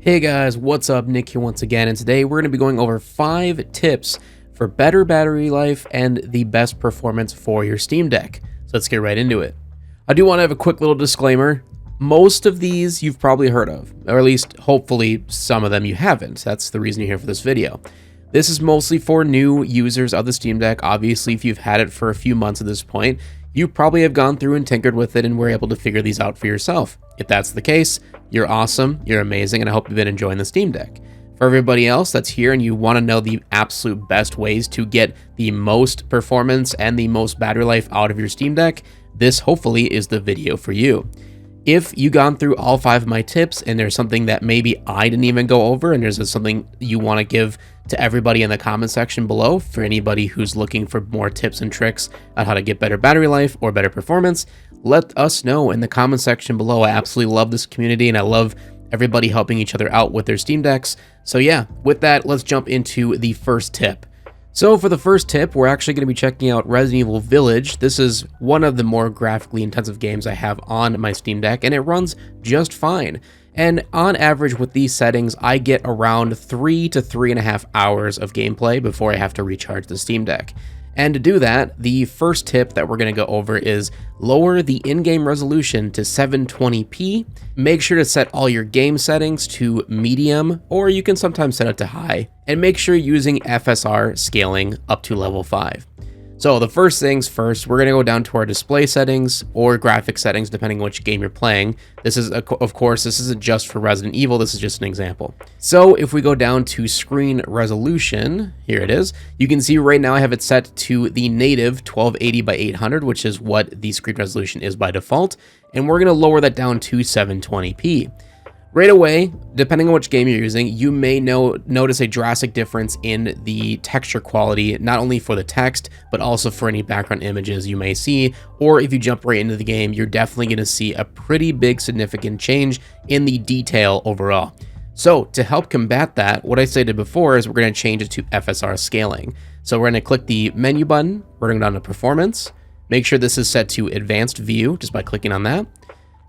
Hey guys, what's up? Nick here once again, and today we're going to be going over 5 tips for better battery life and the best performance for your Steam Deck. So let's get right into it. I do want to have a quick little disclaimer. Most of these you've probably heard of, or at least hopefully some of them you haven't. That's the reason you're here for this video. This is mostly for new users of the Steam Deck. Obviously, if you've had it for a few months at this point, you probably have gone through and tinkered with it and were able to figure these out for yourself. If that's the case, you're awesome, you're amazing, and I hope you've been enjoying the Steam Deck. For everybody else that's here and you want to know the absolute best ways to get the most performance and the most battery life out of your Steam Deck, this hopefully is the video for you. If you've gone through all 5 of my tips and there's something that maybe I didn't even go over and there's something you want to give to everybody in the comment section below for anybody who's looking for more tips and tricks on how to get better battery life or better performance, let us know in the comment section below. I absolutely love this community and I love everybody helping each other out with their Steam Decks. So yeah, with that, let's jump into the first tip. So for the first tip, we're actually going to be checking out Resident Evil Village. This is one of the more graphically intensive games I have on my Steam Deck, and it runs just fine. And on average with these settings, I get around 3 to 3.5 hours of gameplay before I have to recharge the Steam Deck. And to do that, the first tip that we're going to go over is lower the in-game resolution to 720p. Make sure to set all your game settings to medium, or you can sometimes set it to high. And make sure you're using FSR scaling up to level 5. So the first things first, we're going to go down to our display settings or graphic settings, depending on which game you're playing. This is, of course, this isn't just for Resident Evil, this is just an example. So if we go down to screen resolution, here it is, you can see right now I have it set to the native 1280 by 800, which is what the screen resolution is by default. And we're going to lower that down to 720p. Right away, depending on which game you're using, you may notice a drastic difference in the texture quality, not only for the text, but also for any background images you may see. Or if you jump right into the game, you're definitely going to see a pretty big significant change in the detail overall. So to help combat that, what I stated before is we're going to change it to FSR scaling. So we're going to click the menu button, we're going to go down to performance, make sure this is set to advanced view just by clicking on that.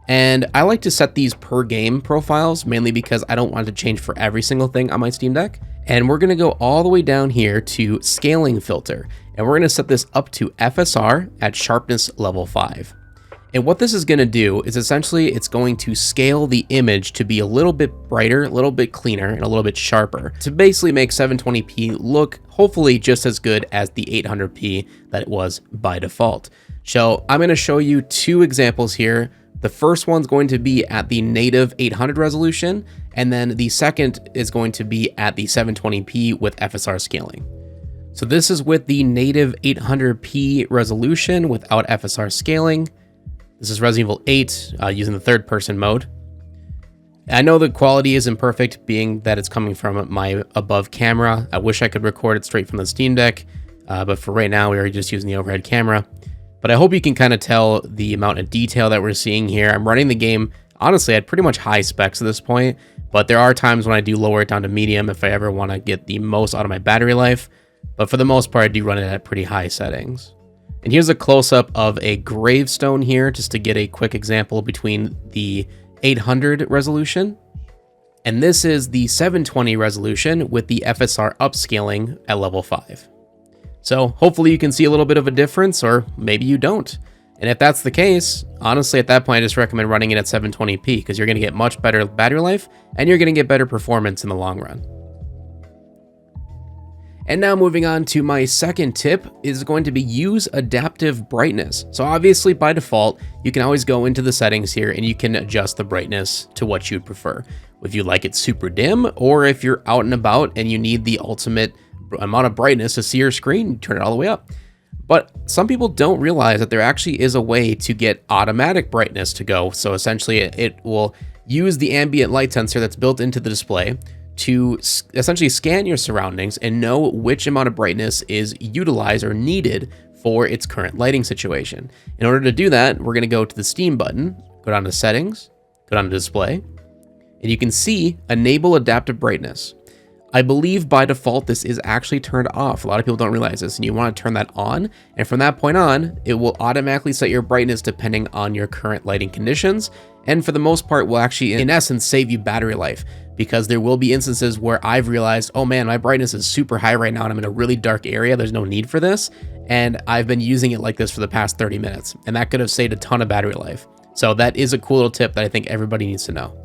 And I like to set these per game profiles, mainly because I don't want it to change for every single thing on my Steam Deck. And we're gonna go all the way down here to scaling filter. And we're gonna set this up to FSR at sharpness level 5. And what this is gonna do is essentially it's going to scale the image to be a little bit brighter, a little bit cleaner, and a little bit sharper to basically make 720p look hopefully just as good as the 800p that it was by default. So I'm gonna show you 2 examples here. The first one's going to be at the native 800 resolution, and then the second is going to be at the 720p with FSR scaling. So this is with the native 800p resolution without FSR scaling. This is Resident Evil 8 using the third person mode. I know the quality isn't perfect, being that it's coming from my above camera. I wish I could record it straight from the Steam Deck, but for right now we are just using the overhead camera. But I hope you can kind of tell the amount of detail that we're seeing here. I'm running the game, honestly, at pretty much high specs at this point, but there are times when I do lower it down to medium if I ever want to get the most out of my battery life. But for the most part, I do run it at pretty high settings. And here's a close-up of a gravestone here, just to get a quick example between the 800 resolution. And this is the 720 resolution with the FSR upscaling at level 5. So hopefully you can see a little bit of a difference, or maybe you don't. And if that's the case, honestly, at that point, I just recommend running it at 720p because you're going to get much better battery life and you're going to get better performance in the long run. And now moving on to my second tip is going to be use adaptive brightness. So obviously by default, you can always go into the settings here and you can adjust the brightness to what you'd prefer. If you like it super dim, or if you're out and about and you need the ultimate amount of brightness to see your screen, turn it all the way up. But some people don't realize that there actually is a way to get automatic brightness to go. So essentially it will use the ambient light sensor that's built into the display to essentially scan your surroundings and know which amount of brightness is utilized or needed for its current lighting situation. In order to do that, we're going to go to the Steam button, go down to settings, go down to display, and you can see enable adaptive brightness. I believe by default this is actually turned off. A lot of people don't realize this, and you want to turn that on, and from that point on it will automatically set your brightness depending on your current lighting conditions, and for the most part will actually in essence save you battery life, because there will be instances where I've realized, oh man, my brightness is super high right now and I'm in a really dark area. There's no need for this. And I've been using it like this for the past 30 minutes, and that could have saved a ton of battery life. So that is a cool little tip that I think everybody needs to know.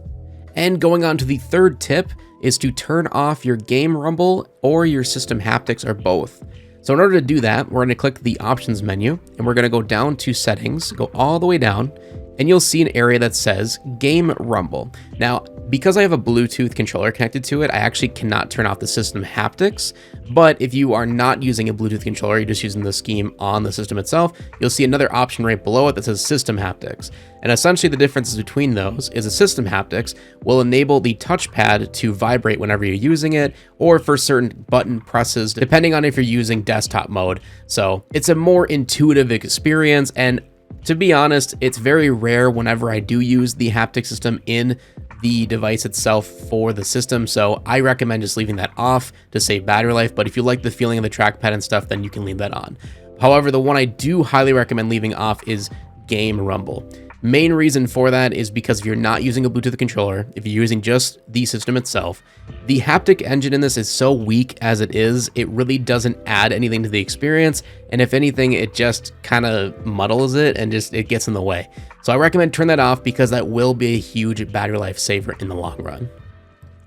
And going on to the third tip is to turn off your game rumble or your system haptics, or both. So in order to do that, we're going to click the options menu and we're going to go down to settings, go all the way down, and you'll see an area that says game rumble. Now, because I have a Bluetooth controller connected to it, I actually cannot turn off the system haptics. But if you are not using a Bluetooth controller, you're just using the scheme on the system itself, you'll see another option right below it that says system haptics. And essentially the differences between those is a system haptics will enable the touchpad to vibrate whenever you're using it, or for certain button presses, depending on if you're using desktop mode. So it's a more intuitive experience, and to be honest, it's very rare whenever I do use the haptic system in the device itself for the system, so I recommend just leaving that off to save battery life. But if you like the feeling of the trackpad and stuff, then you can leave that on. However, the one I do highly recommend leaving off is game rumble. Main reason for that is because if you're not using a Bluetooth controller, if you're using just the system itself, the haptic engine in this is so weak as it is, it really doesn't add anything to the experience. And if anything, it just kind of muddles it and it gets in the way. So I recommend turn that off, because that will be a huge battery life saver in the long run.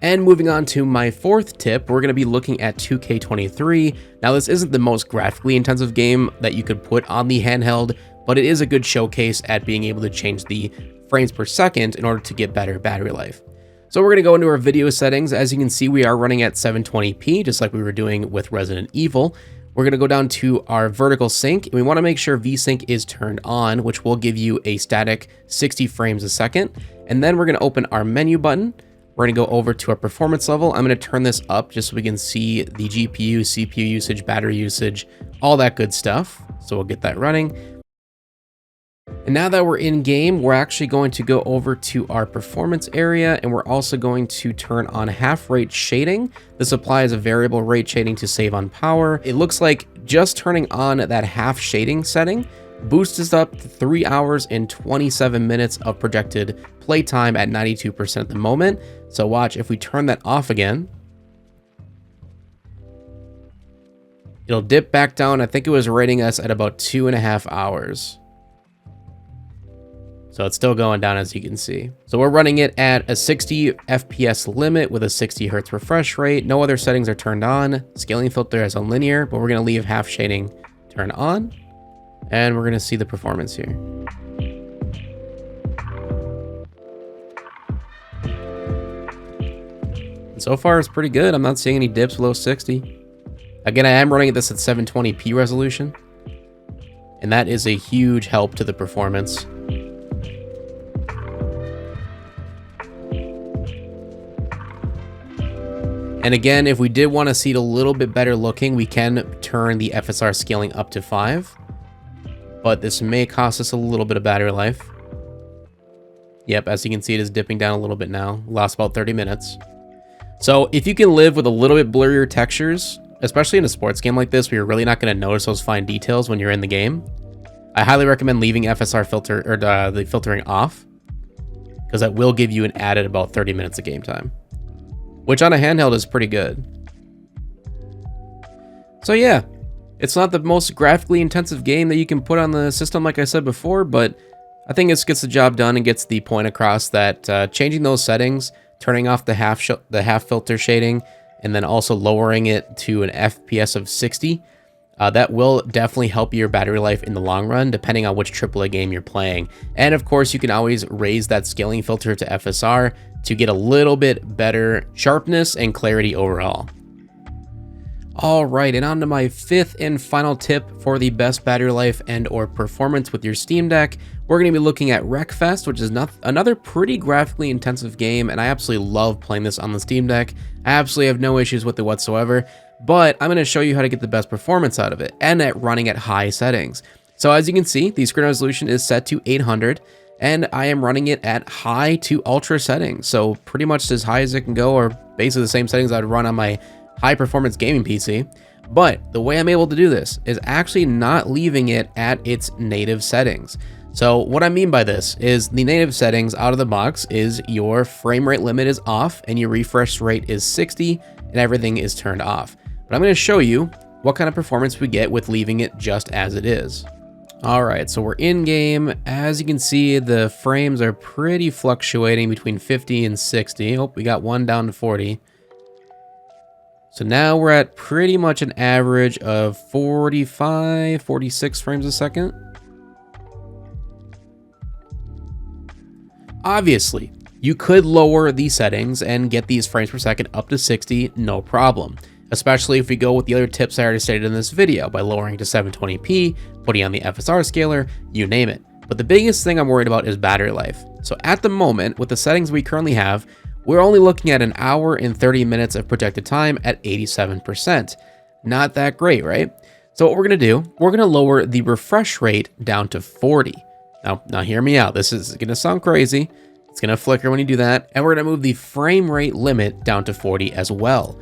And moving on to my fourth tip, we're going to be looking at 2K23. Now, this isn't the most graphically intensive game that you could put on the handheld, but it is a good showcase at being able to change the frames per second in order to get better battery life. So we're going to go into our video settings. As you can see, we are running at 720p, just like we were doing with Resident Evil. We're going to go down to our vertical sync, and we want to make sure VSync is turned on, which will give you a static 60 frames a second. And then we're going to open our menu button. We're going to go over to our performance level. I'm going to turn this up just so we can see the GPU, CPU usage, battery usage, all that good stuff. So we'll get that running. And now that we're in game, we're actually going to go over to our performance area, and we're also going to turn on half rate shading. This applies a variable rate shading to save on power. It looks like just turning on that half shading setting boosts us up to 3 hours and 27 minutes of projected playtime at 92% at the moment. So watch, if we turn that off again, it'll dip back down. I think it was rating us at about 2.5 hours. So it's still going down, as you can see. So we're running it at a 60 FPS limit with a 60 Hertz refresh rate. No other settings are turned on. Scaling filter is on linear, but we're gonna leave half shading turned on. And we're gonna see the performance here. And so far it's pretty good. I'm not seeing any dips below 60. Again, I am running this at 720p resolution, and that is a huge help to the performance. And again, if we did want to see it a little bit better looking, we can turn the FSR scaling up to 5. But this may cost us a little bit of battery life. Yep, as you can see, it is dipping down a little bit now. Lost about 30 minutes. So if you can live with a little bit blurrier textures, especially in a sports game like this, where you're really not going to notice those fine details when you're in the game, I highly recommend leaving FSR filter, or the filtering off, because that will give you an added about 30 minutes of game time, which on a handheld is pretty good. So yeah, it's not the most graphically intensive game that you can put on the system, like I said before, but I think it gets the job done and gets the point across that changing those settings, turning off the half filter shading, and then also lowering it to an FPS of 60, that will definitely help your battery life in the long run, depending on which AAA game you're playing. And of course, you can always raise that scaling filter to FSR to get a little bit better sharpness and clarity overall. All right, and on to my fifth and final tip for the best battery life and or performance with your Steam Deck. We're going to be looking at Wreckfest, which is another pretty graphically intensive game, and I absolutely love playing this on the Steam Deck. I absolutely have no issues with it whatsoever, but I'm going to show you how to get the best performance out of it, and at running at high settings. So as you can see, the screen resolution is set to 800, and I am running it at high to ultra settings, so pretty much as high as it can go, or basically the same settings I'd run on my high performance gaming PC. But the way I'm able to do this is actually not leaving it at its native settings. So what I mean by this is the native settings out of the box is your frame rate limit is off and your refresh rate is 60 and everything is turned off. But I'm going to show you what kind of performance we get with leaving it just as it is. All right, so we're in game. As you can see, the frames are pretty fluctuating between 50 and 60. Oh, we got one down to 40. So now we're at pretty much an average of 45, 46 frames a second. Obviously, you could lower these settings and get these frames per second up to 60, no problem. Especially if we go with the other tips I already stated in this video by lowering to 720p, putting on the FSR scaler, you name it. But the biggest thing I'm worried about is battery life. So at the moment, with the settings we currently have, we're only looking at an hour and 30 minutes of projected time at 87%. Not that great, right? So what we're gonna do, we're gonna lower the refresh rate down to 40. Now hear me out. This is gonna sound crazy. It's gonna flicker when you do that. And we're gonna move the frame rate limit down to 40 as well.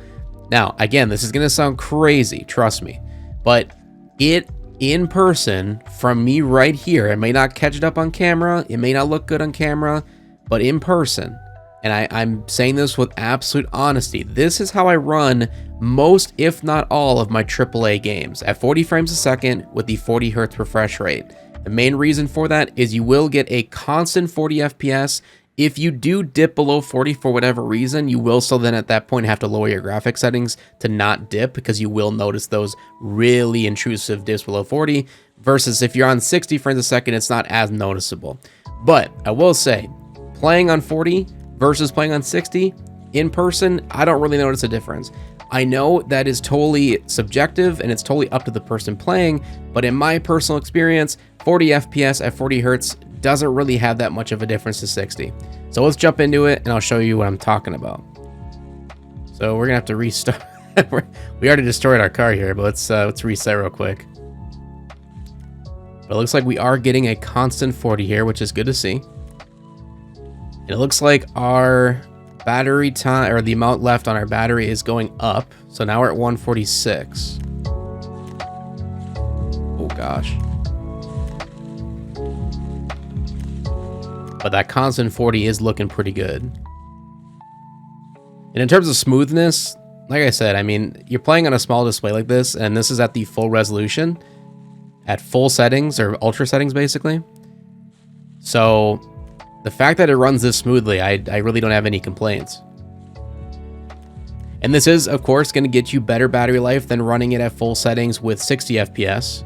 Now, again, this is gonna sound crazy, trust me, but it in person from me right here, it may not catch it up on camera, it may not look good on camera, but in person, and I'm saying this with absolute honesty, this is how I run most, if not all, of my AAA games at 40 frames a second with the 40 hertz refresh rate. The main reason for that is you will get a constant 40 FPS. If you do dip below 40 for whatever reason, you will still then at that point have to lower your graphic settings to not dip, because you will notice those really intrusive dips below 40, versus if you're on 60 frames a second, it's not as noticeable. But I will say, playing on 40 versus playing on 60 in person, I don't really notice a difference. I know that is totally subjective and it's totally up to the person playing, but in my personal experience, 40 FPS at 40 hertz doesn't really have that much of a difference to 60. So let's jump into it and I'll show you what I'm talking about. So we're gonna have to restart. We already destroyed our car here, but let's reset real quick. But it looks like we are getting a constant 40 here, which is good to see. And it looks like our battery time, or the amount left on our battery, is going up. So now we're at 146. Oh gosh. But that constant 40 is looking pretty good. And in terms of smoothness, like I said, I mean, you're playing on a small display like this, and this is at the full resolution, at full settings, or ultra settings basically. So the fact that it runs this smoothly, I really don't have any complaints. And this is, of course, going to get you better battery life than running it at full settings with 60 FPS.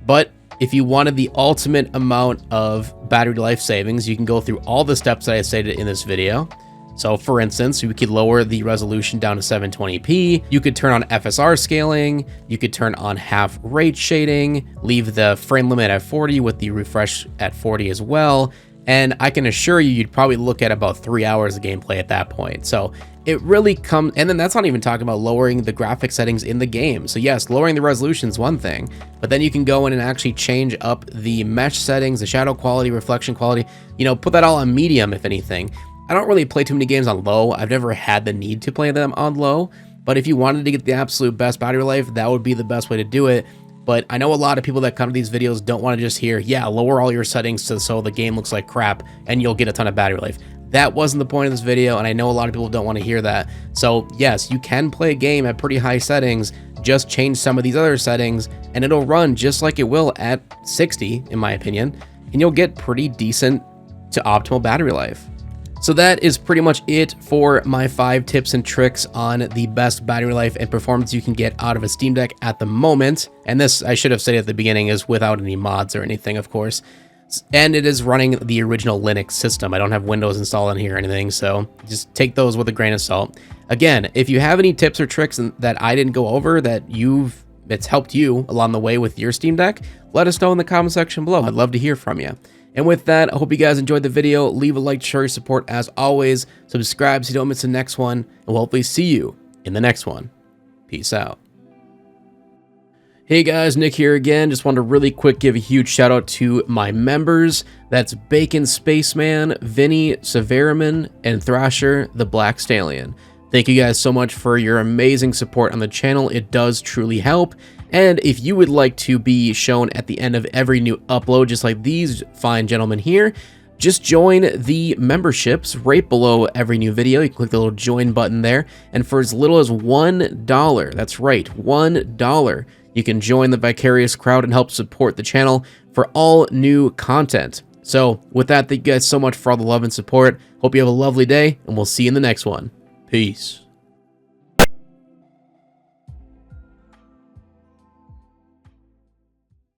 But if you wanted the ultimate amount of battery life savings, you can go through all the steps that I stated in this video. So for instance, you could lower the resolution down to 720p, you could turn on FSR scaling, you could turn on half rate shading, leave the frame limit at 40 with the refresh at 40 as well. And I can assure you, you'd probably look at about 3 hours of gameplay at that point. So it really comes, and then that's not even talking about lowering the graphic settings in the game. So yes, lowering the resolution is one thing, but then you can go in and actually change up the mesh settings, the shadow quality, reflection quality, you know, put that all on medium if anything. I don't really play too many games on low. I've never had the need to play them on low, but if you wanted to get the absolute best battery life, that would be the best way to do it. But I know a lot of people that come to these videos don't want to just hear, yeah, lower all your settings so the game looks like crap and you'll get a ton of battery life. That wasn't the point of this video, and I know a lot of people don't want to hear that. So yes, you can play a game at pretty high settings, just change some of these other settings, and it'll run just like it will at 60, in my opinion, and you'll get pretty decent to optimal battery life. So that is pretty much it for my 5 tips and tricks on the best battery life and performance you can get out of a Steam Deck at the moment. And this, I should have said at the beginning, is without any mods or anything, of course. And it is running the original Linux system. I don't have Windows installed on here or anything, so just take those with a grain of salt. Again, if you have any tips or tricks that I didn't go over that it's helped you along the way with your Steam Deck, let us know in the comment section below. I'd love to hear from you. And with that, I hope you guys enjoyed the video. Leave a like to show your support as always. Subscribe so you don't miss the next one. And we'll hopefully see you in the next one. Peace out. Hey guys, Nick here again. Just wanted to really quick give a huge shout out to my members. That's Bacon Spaceman, Vinny Severiman, and Thrasher the Black Stallion. Thank you guys so much for your amazing support on the channel. It does truly help. And if you would like to be shown at the end of every new upload, just like these fine gentlemen here, just join the memberships right below every new video. You can click the little join button there, and for as little as $1, that's right, $1, you can join the Vicarious crowd and help support the channel for all new content. So with that, thank you guys so much for all the love and support. Hope you have a lovely day, and we'll see you in the next one. Peace.